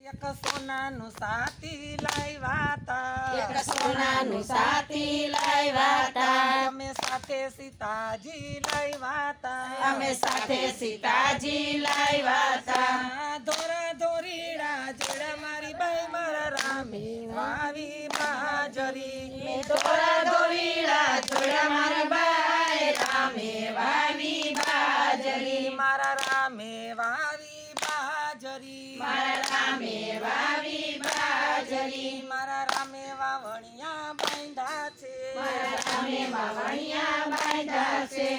એક સોનાનું સાથી લાવ્યા તા, એક સોનાનું સાથી લાવ્યા તા, અમે સાથે સીતાજી લાવ્યા તા, અમે સાથે સીતાજી લાવ્યા તા, ધોરા ધોરીડા જોડા મારી બાઈ મારા રામે વાવી બાજરી, ધોરા ધોરીડા જોડા મારા બાઈ રામે વાવી બાજરી, મારા રામે વાવી બાજરી, મારા રામે વાવી બાજરી, મારા રામે વાવણિયા બાંધ્યા છે, મારા રામે વાવણિયા બાંધ્યા છે,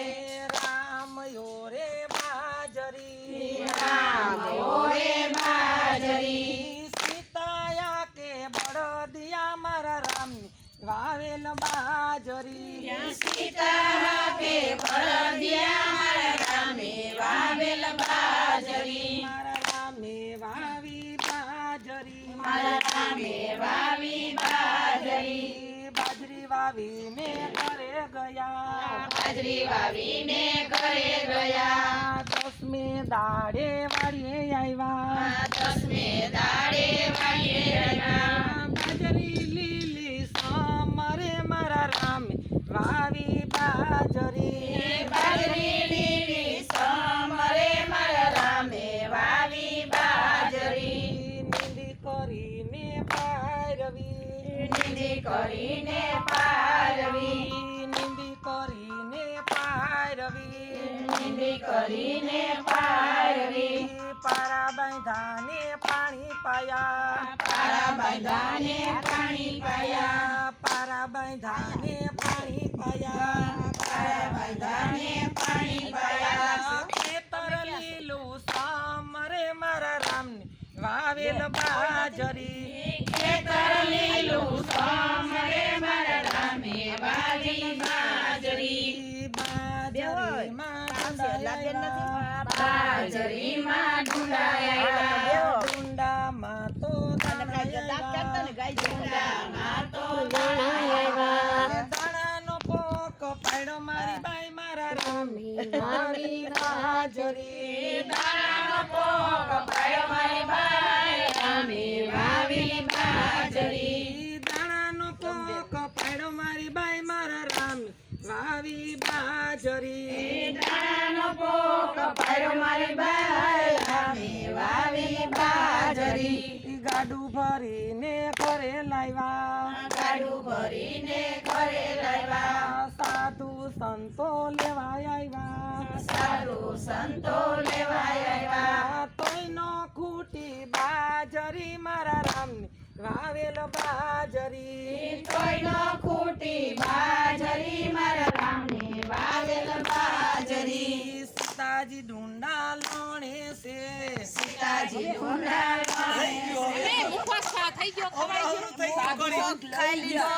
રામ યોરે બાજરી, રામ ઓરે બાજરી, સીતાયા કે બળદિયા મારા રામની વાવેલ બાજરી, સીતા કે બળદિયા મારા રામે વાવેલ બાજરી, મારા રામે વાવી બાજરી, મારા રામે વાવી બાજરી, બાજરી વાવીને ઘરે ગયા, બાજરી વાવીને ઘરે ગયા, દસમે દાડે વાળીએ આવ્યા, દસમે દાડે વાળીએ આવ્યા, બાજરી લીલી સમરે મારા રામે વાવી બાજરી, બાજરી લીલી સમરે મારા રામે વાવી બાજરી, નીંદી કરીને પારવી, નિંદી કરીને પારવી, નીંદી કરીને પારવી, નિંદી કરીને પારવી, પારા બાંધાને પાણી પાયા, પારા બાંધાને પાણી પાયા, પારા બાંધાને પાણી પાયા, પારા બાંધાને પાણી પાયા, ખેતર લીલું સમરે મારા રામને વાવેલ બાજરી, ખેતર લીલું સમરે મારા રામે વાવી બાજરી, બાજરીમાં ઢૂંઢાયા, બાજરીમાં ઢૂંઢાયા, ઢૂંઢામાં તો ઢૂંઢામાં તો દાણાનો પોક પાડ્યો મારી બાઈ મારા રામે વાવી બાજરી, દાણાનો પોક પાડ્યો મારી બાઈ રામે વાવી બાજરી, દાણાનો પોક પાડ્યો મારી બાઈ મારા રામે વાવી બાજરી, દાણાનો પોક પાડ્યો મારી બાઈ રામે વાવી બાજરી, ગાડું ભરીને ઘરે લાવ્યા, ગાડું ભરીને ઘરે લાવ્યા, સાધુ સંતો લેવા આવ્યા, સાધુ સંતો લેવાય આવ્યા, તોય નો ખૂટી બાજરી મારા રામની વાવેલ બાજરી, કોઈ ન ખૂટી બાજરી મારા રામને વાવેલ બાજરી, સીતાજી ઢૂંઢા લોણે છે, સીતાજી ઢૂંઢા થઈ ગયો ખવાઈ ગયો ખાઈ લીધો